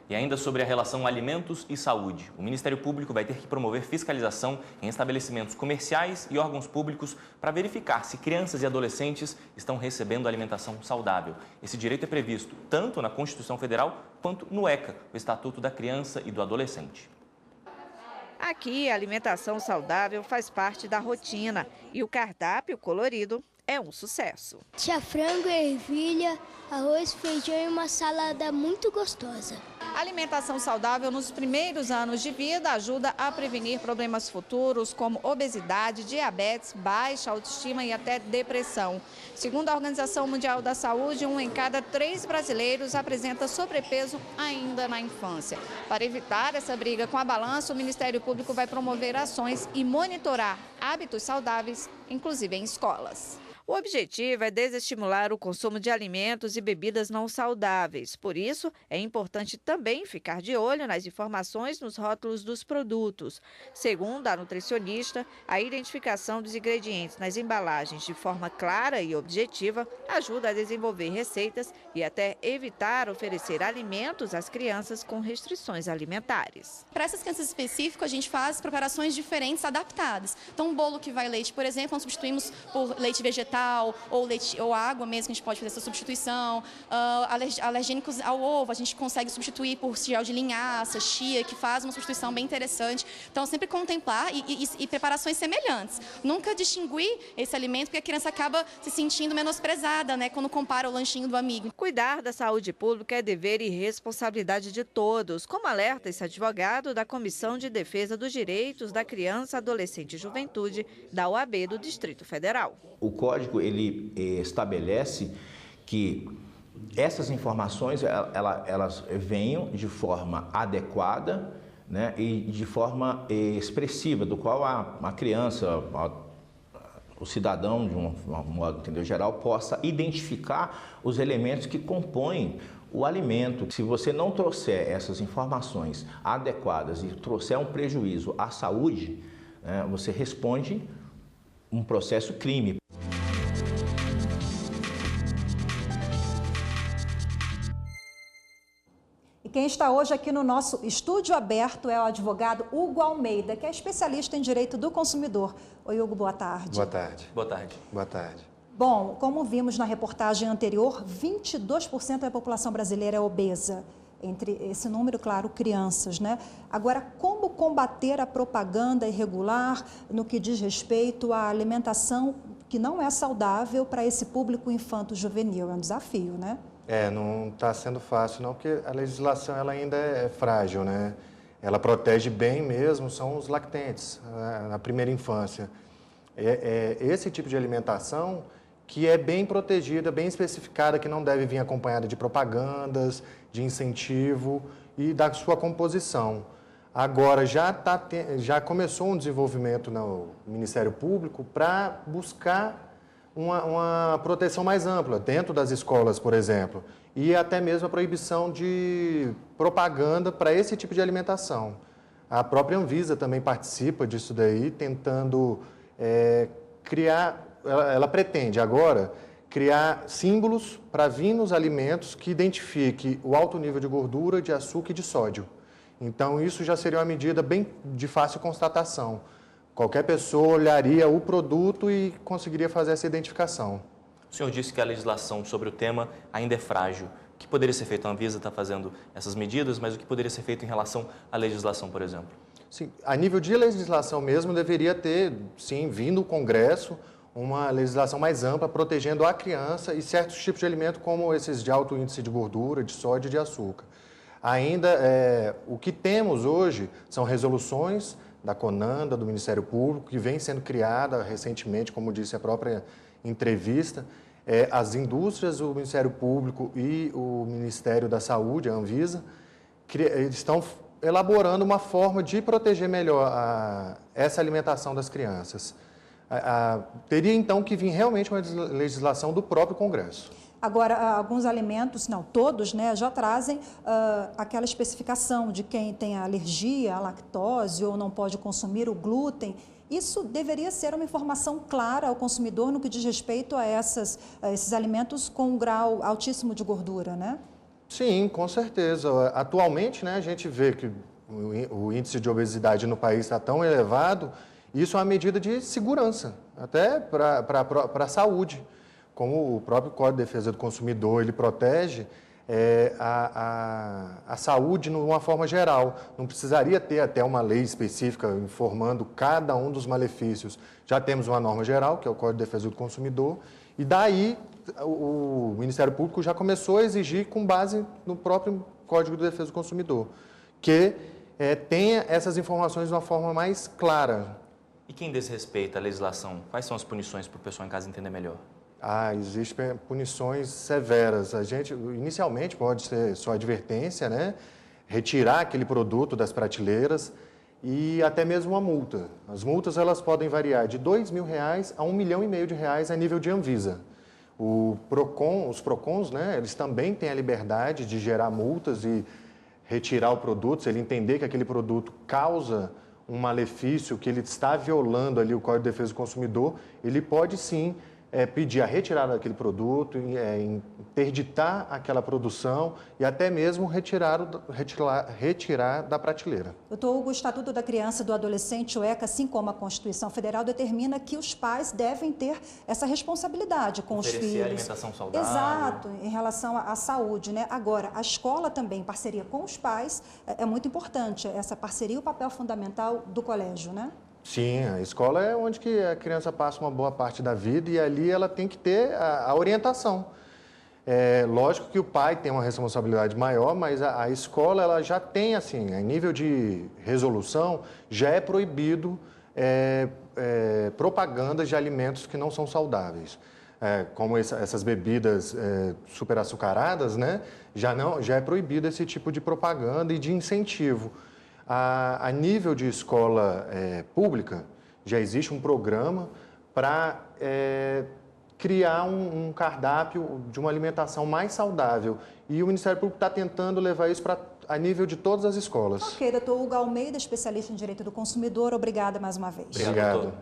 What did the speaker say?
E ainda sobre a relação alimentos e saúde, o Ministério Público vai ter que promover fiscalização em estabelecimentos comerciais e órgãos públicos para verificar se crianças e adolescentes estão recebendo alimentação saudável. Esse direito é previsto tanto na Constituição Federal quanto no ECA, o Estatuto da Criança e do Adolescente. Aqui, a alimentação saudável faz parte da rotina e o cardápio colorido é um sucesso. Tinha frango, ervilha, arroz, feijão e uma salada muito gostosa. A alimentação saudável nos primeiros anos de vida ajuda a prevenir problemas futuros como obesidade, diabetes, baixa autoestima e até depressão. Segundo a Organização Mundial da Saúde, 1 em cada 3 brasileiros apresenta sobrepeso ainda na infância. Para evitar essa briga com a balança, o Ministério Público vai promover ações e monitorar hábitos saudáveis, inclusive em escolas. O objetivo é desestimular o consumo de alimentos e bebidas não saudáveis. Por isso, é importante também ficar de olho nas informações nos rótulos dos produtos. Segundo a nutricionista, a identificação dos ingredientes nas embalagens de forma clara e objetiva ajuda a desenvolver receitas e até evitar oferecer alimentos às crianças com restrições alimentares. Para essas crianças específicas, a gente faz preparações diferentes, adaptadas. Então, um bolo que vai leite, por exemplo, nós substituímos por leite vegetal, ou leite ou água mesmo, que a gente pode fazer essa substituição. Alergênicos ao ovo, a gente consegue substituir por gel de linhaça, chia, que faz uma substituição bem interessante. Então, sempre contemplar e preparações semelhantes. Nunca distinguir esse alimento, porque a criança acaba se sentindo menosprezada, né, quando compara o lanchinho do amigo. Cuidar da saúde pública é dever e responsabilidade de todos, como alerta esse advogado da Comissão de Defesa dos Direitos da Criança, Adolescente e Juventude da OAB do Distrito Federal. O código ele estabelece que essas informações elas venham de forma adequada, né, e de forma expressiva, do qual a criança, o cidadão, de um modo geral, possa identificar os elementos que compõem o alimento. Se você não trouxer essas informações adequadas e trouxer um prejuízo à saúde, né, você responde um processo crime. Quem está hoje aqui no nosso estúdio aberto é o advogado Hugo Almeida, que é especialista em direito do consumidor. Oi, Hugo, boa tarde. Boa tarde. Boa tarde. Boa tarde. Bom, como vimos na reportagem anterior, 22% da população brasileira é obesa. Entre esse número, claro, crianças, né? Agora, como combater a propaganda irregular no que diz respeito à alimentação que não é saudável para esse público infanto-juvenil? É um desafio, né? Não está sendo fácil não, porque a legislação ela ainda é frágil, né? Ela protege bem mesmo, são os lactentes, na primeira infância. Esse tipo de alimentação que é bem protegida, bem especificada, que não deve vir acompanhada de propagandas, de incentivo e da sua composição. Agora, já começou um desenvolvimento no Ministério Público para buscar uma proteção mais ampla, dentro das escolas, por exemplo, e até mesmo a proibição de propaganda para esse tipo de alimentação. A própria Anvisa também participa disso daí, tentando criar, ela pretende agora criar símbolos para vir nos alimentos que identifique o alto nível de gordura, de açúcar e de sódio. Então, isso já seria uma medida bem de fácil constatação. Qualquer pessoa olharia o produto e conseguiria fazer essa identificação. O senhor disse que a legislação sobre o tema ainda é frágil. O que poderia ser feito? A Anvisa está fazendo essas medidas, mas o que poderia ser feito em relação à legislação, por exemplo? Sim, a nível de legislação mesmo, deveria ter, sim, vindo o Congresso, uma legislação mais ampla, protegendo a criança e certos tipos de alimento, como esses de alto índice de gordura, de sódio e de açúcar. Ainda, o que temos hoje são resoluções da CONANDA, do Ministério Público, que vem sendo criada recentemente, como disse a própria entrevista. As indústrias, o Ministério Público e o Ministério da Saúde, a Anvisa, estão elaborando uma forma de proteger melhor essa alimentação das crianças. Teria, então, que vir realmente uma legislação do próprio Congresso. Agora, alguns alimentos, não todos, né, já trazem aquela especificação de quem tem alergia à lactose ou não pode consumir o glúten. Isso deveria ser uma informação clara ao consumidor no que diz respeito a esses alimentos com um grau altíssimo de gordura, né? Sim, com certeza. Atualmente, né, a gente vê que o índice de obesidade no país está tão elevado, isso é uma medida de segurança, até para a saúde. Como o próprio Código de Defesa do Consumidor, ele protege a saúde de uma forma geral. Não precisaria ter até uma lei específica informando cada um dos malefícios. Já temos uma norma geral, que é o Código de Defesa do Consumidor, e daí o Ministério Público já começou a exigir, com base no próprio Código de Defesa do Consumidor, que tenha essas informações de uma forma mais clara. E quem desrespeita a legislação, quais são as punições para o pessoal em casa entender melhor? Existem punições severas. A gente, inicialmente, pode ser só advertência, né? Retirar aquele produto das prateleiras e até mesmo uma multa. As multas elas podem variar de R$2.000 a R$1,5 milhão a nível de Anvisa. Os PROCONs, né, eles também têm a liberdade de gerar multas e retirar o produto, se ele entender que aquele produto causa um malefício, que ele está violando ali o Código de Defesa do Consumidor, ele pode sim pedir a retirada daquele produto, interditar aquela produção e até mesmo retirar da prateleira. Doutor Hugo, o Estatuto da Criança e do Adolescente, o ECA, assim como a Constituição Federal, determina que os pais devem ter essa responsabilidade com os filhos. Oferecer alimentação saudável. Exato, em relação à saúde, né? Agora, a escola também, em parceria com os pais, é muito importante essa parceria e o papel fundamental do colégio, né? Sim, a escola é onde que a criança passa uma boa parte da vida e ali ela tem que ter a orientação. Lógico que o pai tem uma responsabilidade maior, mas a escola ela já tem, assim, a nível de resolução, já é proibido propagandas de alimentos que não são saudáveis. Como essas bebidas super açucaradas, né? Já é proibido esse tipo de propaganda e de incentivo. A nível de escola pública, já existe um programa para criar um cardápio de uma alimentação mais saudável. E o Ministério Público está tentando levar isso a nível de todas as escolas. Ok, doutor Hugo Almeida, especialista em Direito do Consumidor, obrigada mais uma vez. Obrigado.